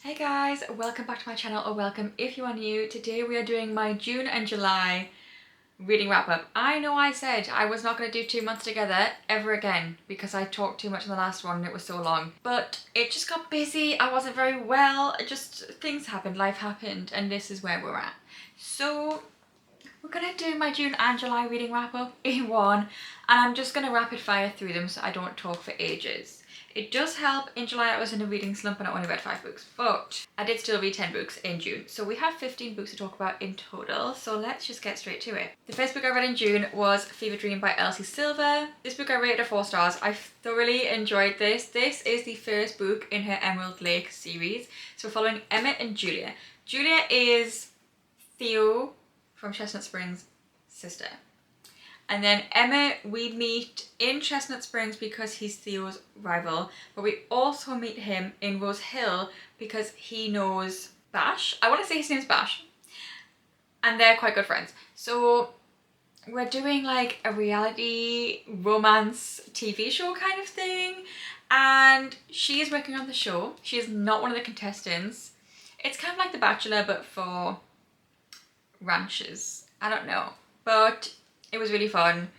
Hey guys, welcome back to my channel, or welcome if you are new. Today we are doing my June and July reading wrap up. I know I said I was not going to do 2 months together ever again because I talked too much in the last one and it was so long. But it just got busy, I wasn't very well, things happened, life happened, and this is where we're at. So we're going to do my June and July reading wrap up in one, and I'm just going to rapid fire through them so I don't talk for ages. It does help. In July I was in a reading slump and I only read 5 books, but I did still read 10 books in June. So we have 15 books to talk about in total, so let's just get straight to it. The first book I read in June was Fever Dream by Elsie Silver. This book I rated 4 stars. I thoroughly enjoyed this. This is the first book in her Emerald Lake series. So we're following Emma and Julia. Julia is Theo from Chestnut Springs' sister. And then Emma, we meet in Chestnut Springs because he's Theo's rival, but we also meet him in Rose Hill because he knows Bash. I want to say his name's Bash. And they're quite good friends. So we're doing like a reality romance TV show kind of thing. And she is working on the show. She is not one of the contestants. It's kind of like The Bachelor, but for ranches. I don't know. But it was really fun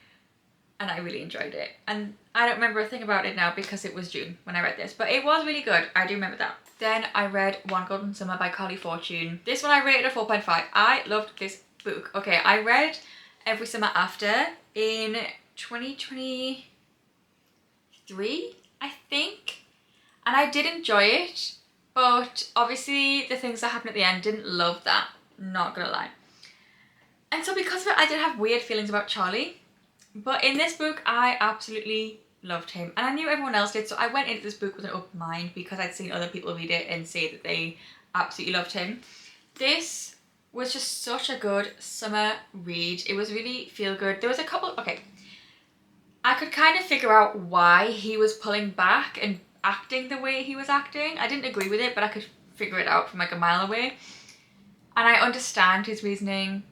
and I really enjoyed it. And I don't remember a thing about it now because it was June when I read this, but it was really good. I do remember that. Then I read One Golden Summer by Carly Fortune. This one I rated a 4.5. I loved this book. Okay, I read Every Summer After in 2023, I think. And I did enjoy it, but obviously the things that happened at the end, didn't love that, not gonna lie. And so because of it, I did have weird feelings about Charlie. But in this book, I absolutely loved him. And I knew everyone else did, so I went into this book with an open mind because I'd seen other people read it and say that they absolutely loved him. This was just such a good summer read. It was really feel good. There was a couple, okay, I could kind of figure out why he was pulling back and acting the way he was acting. I didn't agree with it, but I could figure it out from like a mile away. And I understand his reasoning,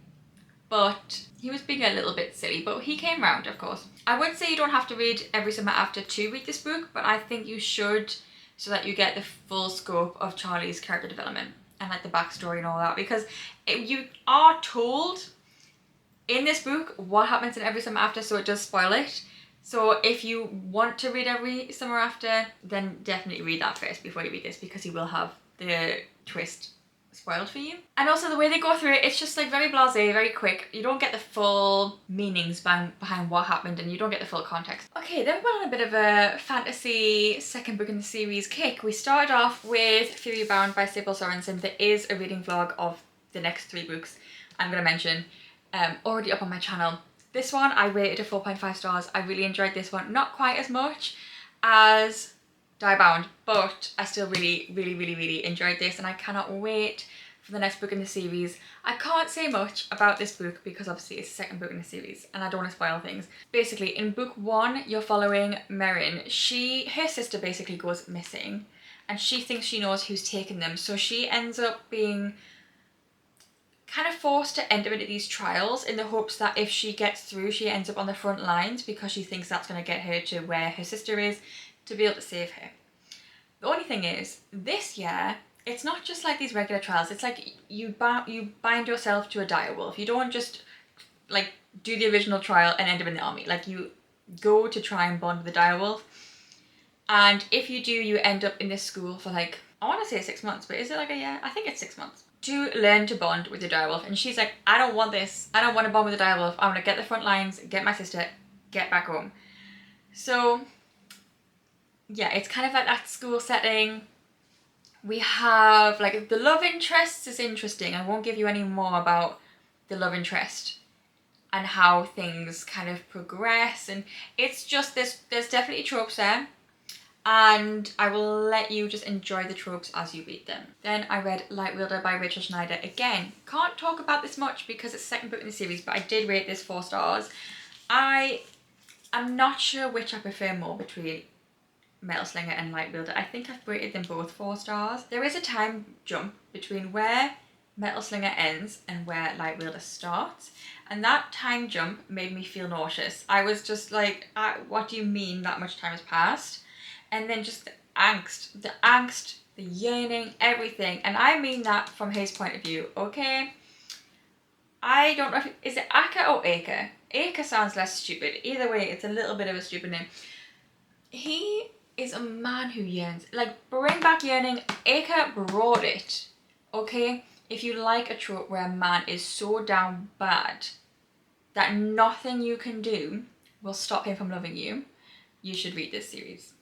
but he was being a little bit silly, but he came round, of course. I would say you don't have to read Every Summer After to read this book, but I think you should, so that you get the full scope of Charlie's character development and like the backstory and all that, because you are told in this book what happens in Every Summer After, so it does spoil it. So if you want to read Every Summer After, then definitely read that first before you read this, because you will have the twist spoiled for you. And also the way they go through it, it's just like very blasé, very quick. You don't get the full meanings behind what happened, and you don't get the full context. Okay, then we went on a bit of a fantasy second book in the series kick. We started off with Fury Bound by Sybil Sorensen. There is a reading vlog of the next 3 books I'm going to mention, already up on my channel. This one I rated a 4.5 stars. I really enjoyed this one. Not quite as much as Bound, but I still really enjoyed this, and I cannot wait for the next book in the series. I can't say much about this book because obviously it's the second book in the series and I don't want to spoil things. Basically, in book 1 you're following Merrin. Her sister basically goes missing and she thinks she knows who's taken them, so she ends up being kind of forced to enter into these trials in the hopes that if she gets through, she ends up on the front lines because she thinks that's going to get her to where her sister is, to be able to save her. The only thing is, this year, it's not just like these regular trials. It's like you bind yourself to a direwolf. You don't just like do the original trial and end up in the army. Like you go to try and bond with the direwolf. And if you do, you end up in this school for like, I want to say 6 months, but is it like a year? I think it's 6 months. To learn to bond with the direwolf. And she's like, I don't want this. I don't want to bond with the direwolf. I want to get the front lines, get my sister, get back home. So yeah, it's kind of like that school setting. We have like the love interest is interesting. I won't give you any more about the love interest and how things kind of progress, and it's just there's definitely tropes there, and I will let you just enjoy the tropes as you read them. Then I read Light Wielder by Rachel Schneider. Again, can't talk about this much because it's the second book in the series, but I did rate this 4 stars. I'm not sure which I prefer more between Metal Slinger and Light Wielder. I think I've rated them both 4 stars. There is a time jump between where Metal Slinger ends and where Light Wielder starts, and that time jump made me feel nauseous. I was just like, what do you mean that much time has passed? And then just angst, the yearning, everything. And I mean that from his point of view, okay? I don't know if is it Aka or Aka? Aka sounds less stupid. Either way, it's a little bit of a stupid name. He is a man who yearns. Like, bring back yearning. Aka brought it, okay? If you like a trope where a man is so down bad that nothing you can do will stop him from loving you, you should read this series.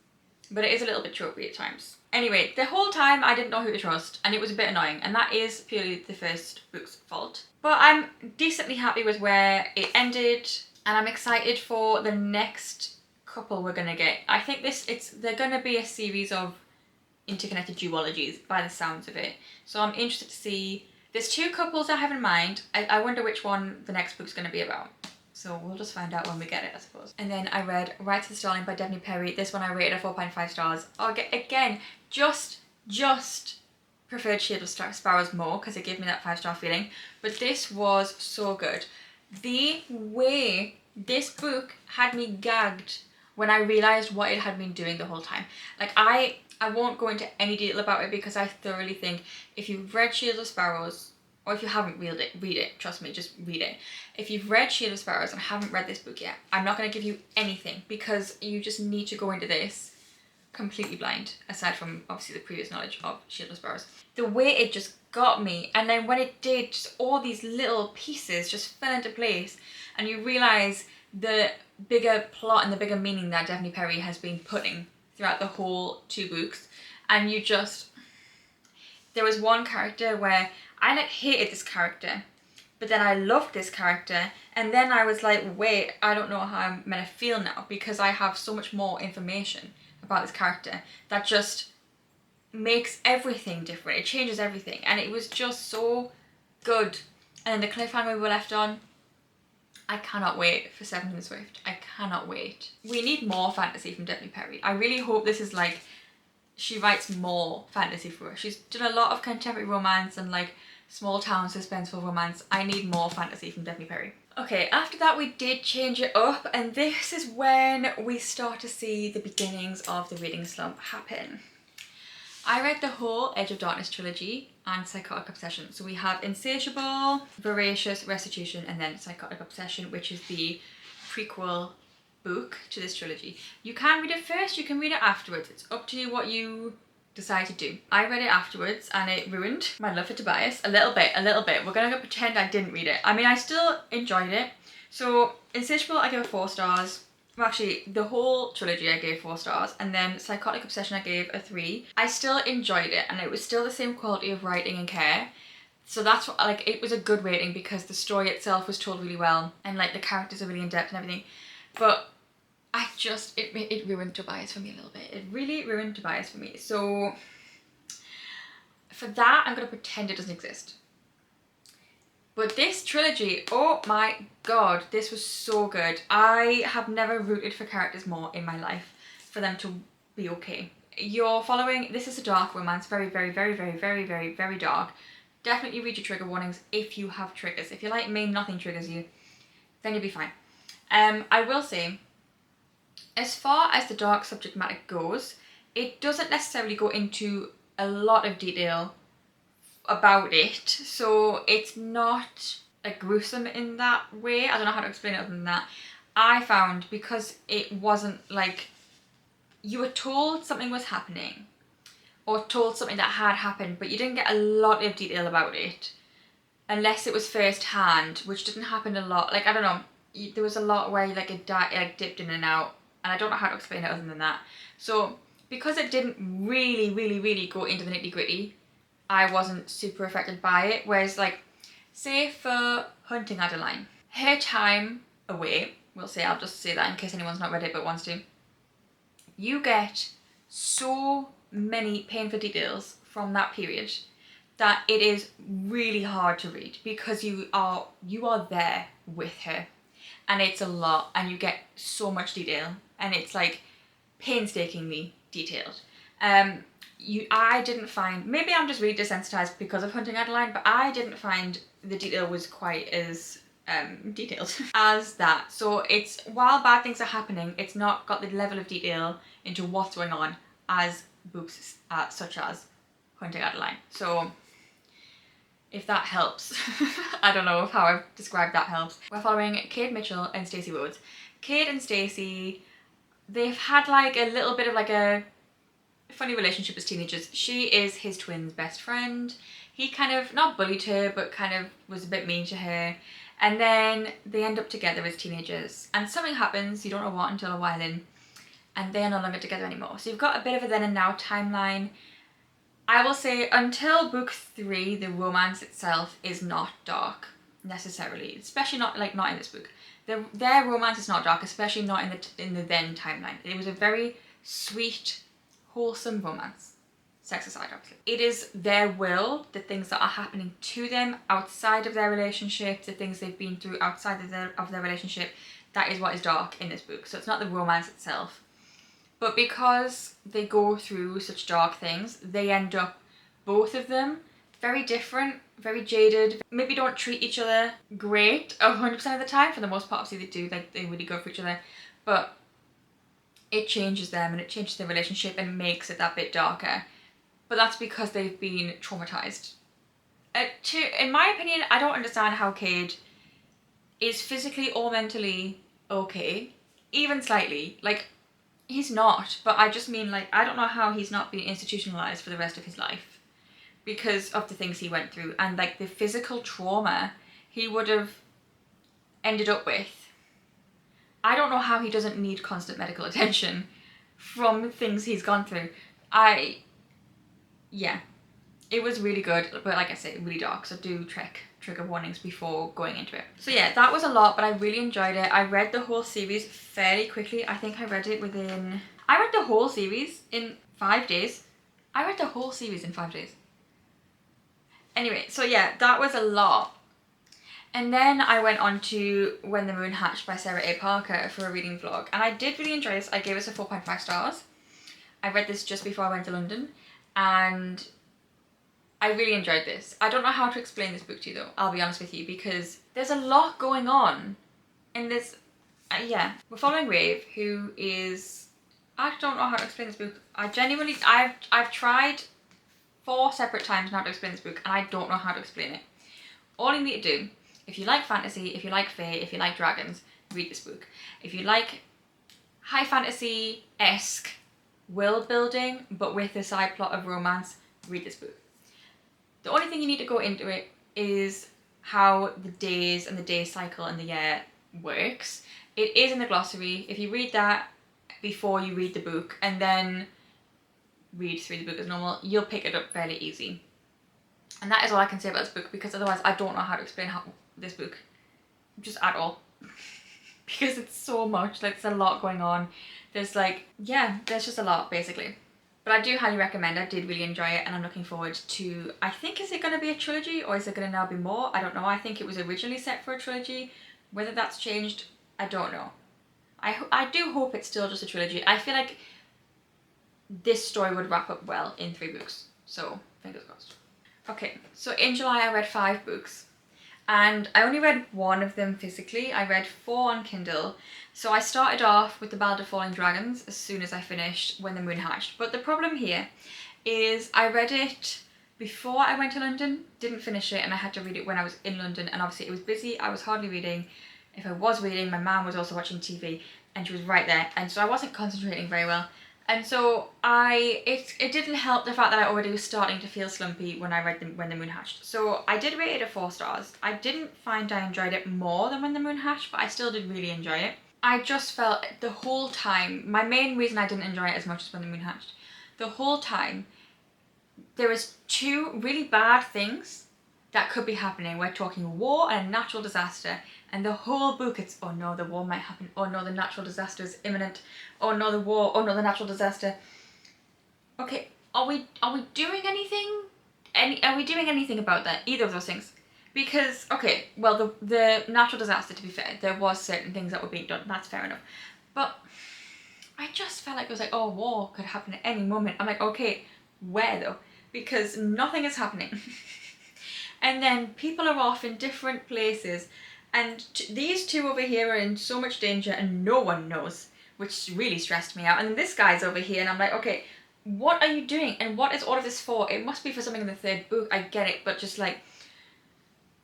But it is a little bit tropey at times. Anyway, the whole time I didn't know who to trust, and it was a bit annoying, and that is purely the first book's fault. But I'm decently happy with where it ended, and I'm excited for the next couple we're gonna get. I think they're gonna be a series of interconnected duologies by the sounds of it. So I'm interested to see. There's two couples I have in mind. I wonder which one the next book's gonna be about. So we'll just find out when we get it, I suppose. And then I read Ride to the Starling by Devney Perry. This one I rated a 4.5 stars. Again, just preferred Shield of Sparrows more because it gave me that 5-star feeling. But this was so good. The way this book had me gagged when I realised what it had been doing the whole time. Like, I won't go into any detail about it because I thoroughly think if you've read Shield of Sparrows, or if you haven't read it, trust me, just read it. If you've read Shield of Sparrows and haven't read this book yet, I'm not going to give you anything because you just need to go into this completely blind, aside from obviously the previous knowledge of Shield of Sparrows. The way it just got me, and then when it did, just all these little pieces just fell into place, and you realise the bigger plot and the bigger meaning that Devney Perry has been putting throughout the whole 2 books, and you just... There was one character where I hated this character, but then I loved this character, and then I was like, wait, I don't know how I'm meant to feel now because I have so much more information about this character that just makes everything different. It changes everything, and it was just so good. And then the cliffhanger we were left on, I cannot wait for Seven and Swift. I cannot wait. We need more fantasy from Devney Perry. I really hope this is like, she writes more fantasy for us. She's done a lot of contemporary romance and like small town suspenseful romance. I need more fantasy from Devney Perry. Okay, after that we did change it up, and this is when we start to see the beginnings of the reading slump happen. I read the whole Edge of Darkness trilogy and Psychotic Obsession. So we have Insatiable, Voracious, Restitution, and then Psychotic Obsession, which is the prequel book to this trilogy. You can read it first, you can read it afterwards. It's up to you what you decide to do. I read it afterwards and it ruined my love for Tobias a little bit. We're gonna pretend I didn't read it. I mean, I still enjoyed it. So Insatiable I gave it 4 stars. Well, actually, the whole trilogy I gave 4 stars, and then Psychotic Obsession I gave a 3. I still enjoyed it, and it was still the same quality of writing and care. So that's what, like, it was a good rating because the story itself was told really well, and like the characters are really in depth and everything. But I just, it ruined Tobias for me a little bit. It really ruined Tobias for me. So for that, I'm gonna pretend it doesn't exist. But this trilogy, oh my god, this was so good. I have never rooted for characters more in my life for them to be okay. You're following, this is a dark romance, very, very, very, very, very, very, very dark. Definitely read your trigger warnings if you have triggers. If you're like me, nothing triggers you, then you'll be fine. I will say, as far as the dark subject matter goes, it doesn't necessarily go into a lot of detail about it, so it's not like gruesome in that way. I don't know how to explain it other than that. I found, because it wasn't like you were told something was happening or told something that had happened, but you didn't get a lot of detail about it unless it was first hand, which didn't happen a lot. Like, I don't know, there was a lot where like it dipped in and out, and I don't know how to explain it other than that. So because it didn't really go into the nitty gritty, I wasn't super affected by it. Whereas, like, say for Hunting Adeline, her time away, we'll say, I'll just say that in case anyone's not read it but wants to, you get so many painful details from that period that it is really hard to read because you are there with her, and it's a lot, and you get so much detail, and it's like painstakingly detailed. I didn't find, maybe I'm just really desensitized because of Hunting Adeline, but I didn't find the detail was quite as detailed as that. So it's, while bad things are happening, it's not got the level of detail into what's going on as books such as Hunting Adeline. So if that helps, I don't know if how I've described that helps. We're following Kate Mitchell and Stacey Rhodes. Kate and Stacey, they've had like a little bit of like a funny relationship as teenagers. She is his twin's best friend. He kind of, not bullied her, but kind of was a bit mean to her. And then they end up together as teenagers. And something happens, you don't know what until a while in, and they're no longer together anymore. So you've got a bit of a then and now timeline. I will say until book 3, the romance itself is not dark necessarily, especially not in this book. Their romance is not dark, especially not in the then timeline. It was a very sweet, wholesome romance. Sex aside, obviously. It is their will, the things that are happening to them outside of their relationship, the things they've been through outside of their relationship, that is what is dark in this book. So it's not the romance itself. But because they go through such dark things, they end up, both of them, very different, very jaded, maybe don't treat each other great 100% of the time. For the most part, obviously they do, like they really go for each other. But it changes them and it changes their relationship and makes it that bit darker. But that's because they've been traumatized. In my opinion, I don't understand how Cade is physically or mentally okay, even slightly. Like, he's not, but I just mean, like, I don't know how he's not been institutionalized for the rest of his life because of the things he went through and, like, the physical trauma he would have ended up with. I don't know how he doesn't need constant medical attention from things he's gone through. Yeah, it was really good, but like I said, really dark, so do trigger warnings before going into it. So yeah, that was a lot, but I really enjoyed it. I read the whole series fairly quickly. I think I read the whole series in 5 days. I read the whole series in 5 days. Anyway, so yeah, that was a lot. And then I went on to When the Moon Hatched by Sarah A. Parker for a reading vlog, and I did really enjoy this. I gave this a 4.5 stars. I read this just before I went to London, and I really enjoyed this. I don't know how to explain this book to you though, I'll be honest with you, because there's a lot going on in this. Yeah, we're following Rave, who is, I don't know how to explain this book. I've tried 4 separate times now to explain this book, and I don't know how to explain it. All you need to do, if you like fantasy, if you like fae, if you like dragons, read this book. If you like high fantasy-esque world building, but with a side plot of romance, read this book. The only thing you need to go into it is how the days and the day cycle and the year works. It is in the glossary. If you read that before you read the book and then read through the book as normal, you'll pick it up fairly easy. And that is all I can say about this book, because otherwise I don't know how to explain this book just at all. Because it's so much, like, there's a lot going on. There's just a lot basically. But I do highly recommend. I did really enjoy it, and I'm looking forward to, I think, is it going to be a trilogy or is it going to now be more? I don't know. I think it was originally set for a trilogy. Whether that's changed, I don't know. I do hope it's still just a trilogy. I feel like this story would wrap up well in 3 books. So, fingers crossed. Okay, so in July I read 5 books. And I only read 1 of them physically. I read 4 on Kindle. So I started off with The Ballad of Falling Dragons as soon as I finished When the Moon Hatched. But the problem here is I read it before I went to London, didn't finish it, and I had to read it when I was in London, and obviously it was busy, I was hardly reading. If I was reading, my mum was also watching TV and she was right there, and so I wasn't concentrating very well. And so it didn't help the fact that I already was starting to feel slumpy when I read When the Moon Hatched. So I did rate it a 4 stars. I didn't find I enjoyed it more than When the Moon Hatched, but I still did really enjoy it. I just felt the whole time, my main reason I didn't enjoy it as much as When the Moon Hatched, the whole time, there was 2 really bad things that could be happening. We're talking war and a natural disaster. And the whole book, it's, oh no, the war might happen. Oh no, the natural disaster is imminent. Oh no, the war. Oh no, the natural disaster. Okay, are we doing anything? Are we doing anything about that? Either of those things? Because, okay, well, the natural disaster, to be fair, there was certain things that were being done. That's fair enough. But I just felt like it was like, oh, war could happen at any moment. I'm like, okay, where though? Because nothing is happening. And then people are off in different places. And these 2 over here are in so much danger and no one knows, which really stressed me out. And this guy's over here and I'm like, okay, what are you doing? And what is all of this for? It must be for something in the third book, I get it, but just like...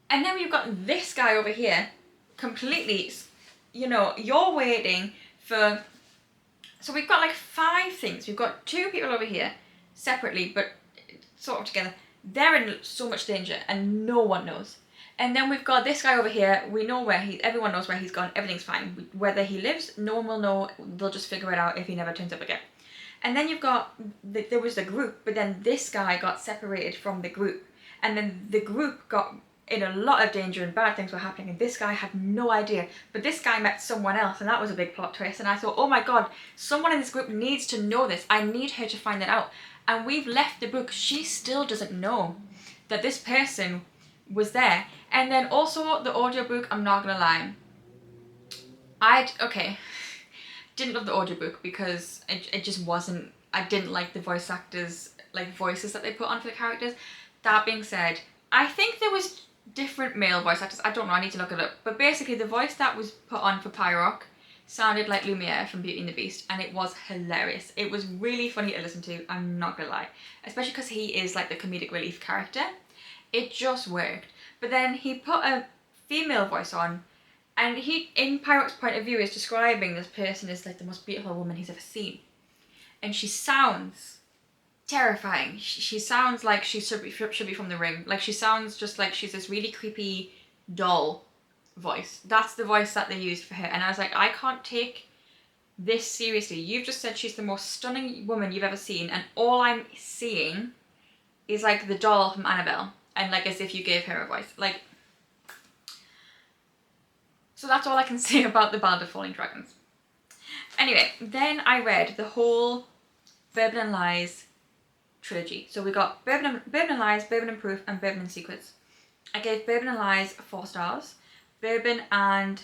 And then we've got this guy over here, completely, you know, you're waiting for... So we've got like 5 things. We've got 2 people over here, separately, but sort of together. They're in so much danger, and no one knows. And then we've got this guy over here. We know where everyone knows where he's gone. Everything's fine. Whether he lives, no one will know. They'll just figure it out if he never turns up again. And then you've got, there was the group, but then this guy got separated from the group. And then the group got in a lot of danger and bad things were happening, and this guy had no idea. But this guy met someone else, and that was a big plot twist. And I thought, oh my god, someone in this group needs to know this. I need her to find that out. And we've left the book, she still doesn't know that this person was there. And then also the audiobook, I'm not gonna lie, didn't love the audiobook because it just wasn't, I didn't like the voice actors, like voices that they put on for the characters. That being said, I think there was different male voice actors, I don't know, I need to look it up, but basically the voice that was put on for Pyrock sounded like Lumiere from Beauty and the Beast, and it was hilarious. It was really funny to listen to, I'm not gonna lie, especially because he is like the comedic relief character. It just worked. But then he put a female voice on, and he, in Pyrock's point of view, is describing this person as like the most beautiful woman he's ever seen. And she sounds terrifying. She sounds like she should be from The Ring. Like, she sounds just like she's this really creepy doll voice. That's the voice that they used for her. And I was like, I can't take this seriously. You've just said she's the most stunning woman you've ever seen, and all I'm seeing is like the doll from Annabelle. And like as if you gave her a voice. Like, so that's all I can say about the Ballad of Falling Dragons. Anyway, then I read the whole Bourbon and Lies trilogy. So we got Bourbon and Lies, Bourbon and Proof, and Bourbon and Secrets. I gave Bourbon and Lies 4 stars. Bourbon and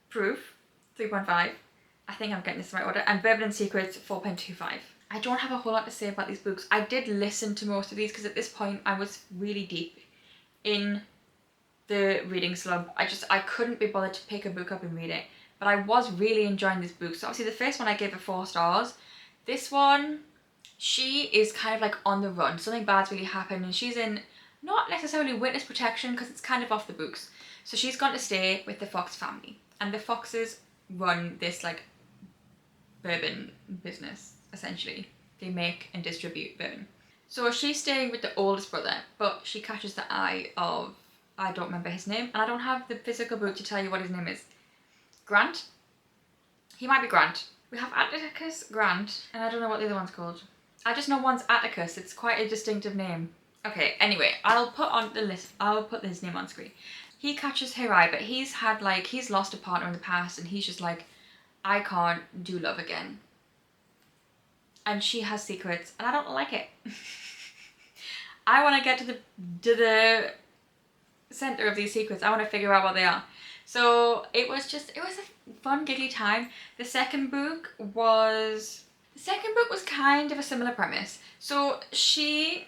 Proof 3.5. I think I'm getting this in the right order. And Bourbon and Secrets 4.25. I don't have a whole lot to say about these books. I did listen to most of these because at this point I was really deep in the reading slump. I couldn't be bothered to pick a book up and read it. But I was really enjoying this book. So obviously the first one I gave it 4 stars. This one, she is kind of like on the run. Something bad's really happened and she's in not necessarily witness protection because it's kind of off the books. So she's gone to stay with the Fox family. And the Foxes run this like bourbon business, essentially. They make and distribute bourbon. So she's staying with the oldest brother, but she catches the eye of, I don't remember his name, and I don't have the physical book to tell you what his name is. Grant? He might be Grant. We have Atticus, Grant, and I don't know what the other one's called. I just know one's Atticus, it's quite a distinctive name. Okay, anyway, I'll put on the list, I'll put his name on screen. He catches her eye, but he's lost a partner in the past, and he's just like, I can't do love again. And she has secrets, and I don't like it. I want to get to the center of these secrets. I want to figure out what they are. So it was a fun, giggly time. The second book was kind of a similar premise. So she,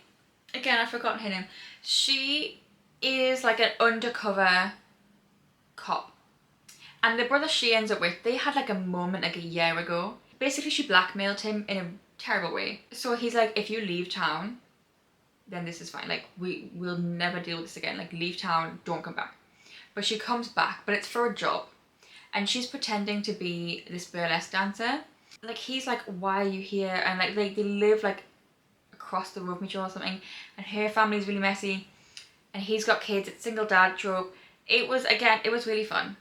again, I've forgotten her name. She is like an undercover cop. And the brother she ends up with, they had like a moment like a year ago. Basically, she blackmailed him in a terrible way. So he's like, if you leave town, then this is fine. Like, we'll never deal with this again. Like, leave town, don't come back. But she comes back, but it's for a job. And she's pretending to be this burlesque dancer. Like, he's like, why are you here? And like, they live like across the road from each other or something. And her family's really messy. And he's got kids, it's single dad trope. It was really fun.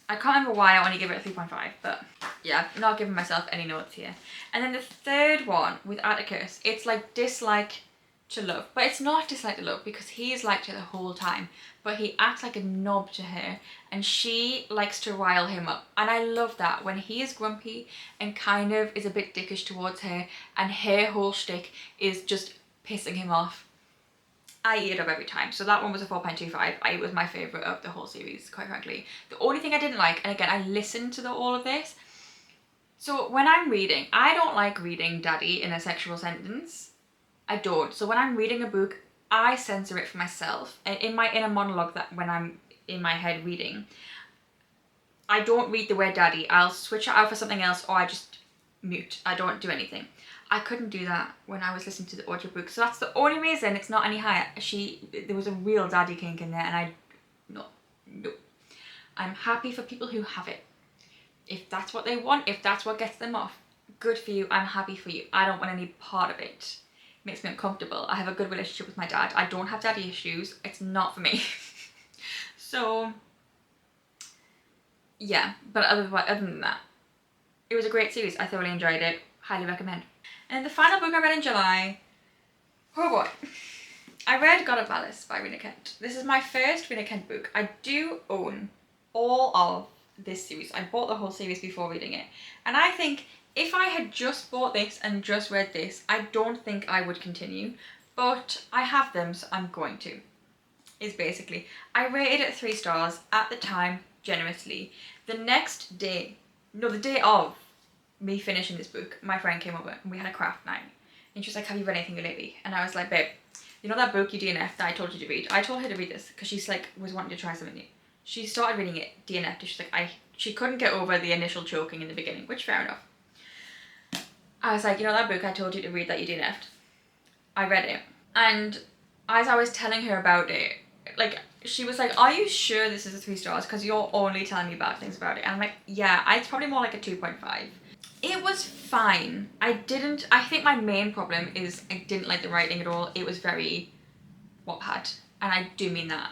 I can't remember why I only give it a 3.5, but yeah, I'm not giving myself any notes here. And then the third one with Atticus, it's like dislike to love. But it's not dislike to love because he's liked her the whole time. But he acts like a knob to her and she likes to rile him up. And I love that when he is grumpy and kind of is a bit dickish towards her and her whole shtick is just pissing him off. I eat it up every time. So that one was a 4.25. It was my favourite of the whole series, quite frankly. The only thing I didn't like, and again, I listened to all of this. So when I'm reading, I don't like reading daddy in a sexual sentence. I don't. So when I'm reading a book, I censor it for myself. And in my inner monologue, that when I'm in my head reading, I don't read the word daddy. I'll switch it out for something else, or I just mute. I don't do anything. I couldn't do that when I was listening to the audiobook. So that's the only reason it's not any higher. There was a real daddy kink in there, and no. I'm happy for people who have it. If that's what they want, if that's what gets them off, good for you. I'm happy for you. I don't want any part of it. It makes me uncomfortable. I have a good relationship with my dad. I don't have daddy issues. It's not for me. So, yeah. But other than that, it was a great series. I thoroughly enjoyed it. Highly recommend. And the final book I read in July, oh boy. I read God of Malice by Rena Kent. This is my first Rena Kent book. I do own all of this series. I bought the whole series before reading it. And I think if I had just bought this and just read this, I don't think I would continue. But I have them, so I'm going to. Is basically, I rated it 3 stars at the time, generously. The next day, no, the day of me finishing this book, my friend came over and we had a craft night. And she was like, have you read anything lately? And I was like, babe, you know that book you DNF'd that I told you to read? I told her to read this because she's like, was wanting to try something new. She started reading it, DNF'd it. She's like, she couldn't get over the initial choking in the beginning, which fair enough. I was like, you know that book I told you to read that you DNF'd? I read it. And as I was telling her about it, like, she was like, are you sure this is a 3 stars? Because you're only telling me bad things about it. And I'm like, yeah, it's probably more like a 2.5. It was fine. I think my main problem is I didn't like the writing at all. It was very Wattpad. And I do mean that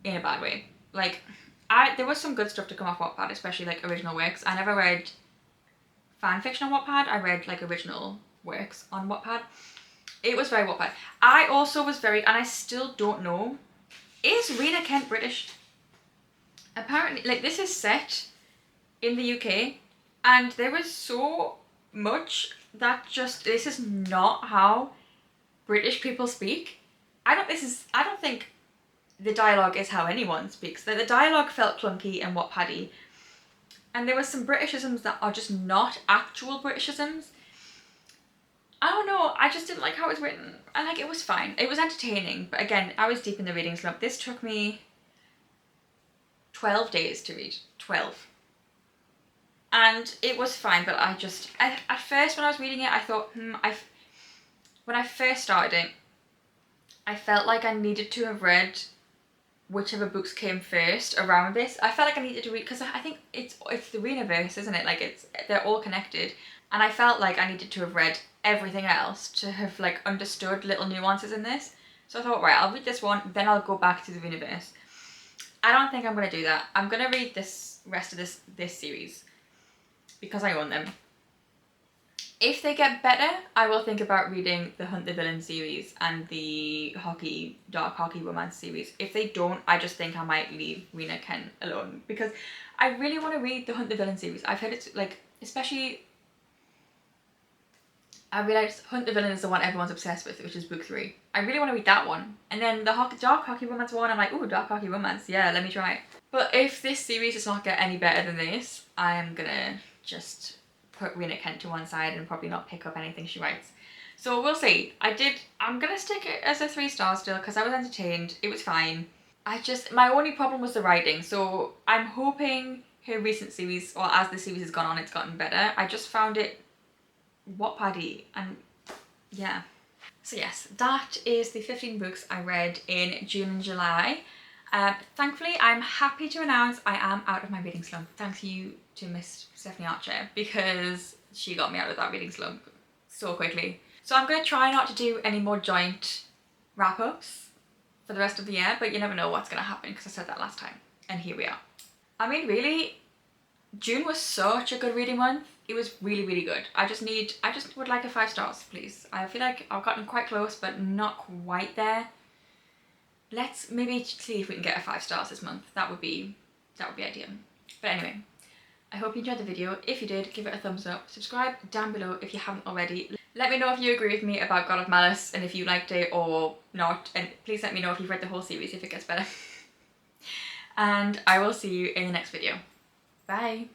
in a bad way. Like, there was some good stuff to come off Wattpad, especially like original works. I never read fan fiction on Wattpad. I read like original works on Wattpad. It was very Wattpad. I also was very, and I still don't know, is Rena Kent British? Apparently, like, this is set in the UK. And there was so much this is not how British people speak. I don't think the dialogue is how anyone speaks. The dialogue felt clunky and Wattpaddy. And there were some Britishisms that are just not actual Britishisms. I don't know, I just didn't like how it was written. And like, it was fine. It was entertaining, but again, I was deep in the reading slump. This took me 12 days to read. 12. And it was fine, but at first when I was reading it, I thought, when I first started it, I felt like I needed to have read whichever books came first around this. I felt like I needed to read, because I think it's the Renaverse, isn't it? Like, they're all connected. And I felt like I needed to have read everything else to have like understood little nuances in this. So I thought, right, I'll read this one, then I'll go back to the Renaverse. I don't think I'm going to do that. I'm going to read this rest of this series, because I own them. If they get better, I will think about reading the Hunt the Villain series and the Dark Hockey Romance series. If they don't, I just think I might leave Rena Kent alone, because I really want to read the Hunt the Villain series. I've heard it's like, especially, I realised Hunt the Villain is the one everyone's obsessed with, which is book 3. I really want to read that one. And then the Dark Hockey Romance one, I'm like, ooh, Dark Hockey Romance, yeah, let me try it. But if this series does not get any better than this, I'm gonna just put Rena Kent to one side and probably not pick up anything she writes. So we'll see. I'm gonna stick it as a 3 stars still, because I was entertained. It was fine. My only problem was the writing. So I'm hoping her recent series, or as the series has gone on, it's gotten better. I just found it Wattpaddy, and yeah. So yes, that is the 15 books I read in June and July. Thankfully, I'm happy to announce I am out of my reading slump. Thank you to Miss Stephanie Archer, because she got me out of that reading slump so quickly. So I'm going to try not to do any more joint wrap-ups for the rest of the year, but you never know what's going to happen, because I said that last time, and here we are. I mean, really, June was such a good reading month. It was really, really good. I just would like a 5 stars, please. I feel like I've gotten quite close, but not quite there. Let's maybe see if we can get a 5 stars this month. That would be ideal. But anyway, I hope you enjoyed the video. If you did, give it a thumbs up. Subscribe down below if you haven't already. Let me know if you agree with me about God of Malice and if you liked it or not. And please let me know if you've read the whole series, if it gets better. And I will see you in the next video. Bye.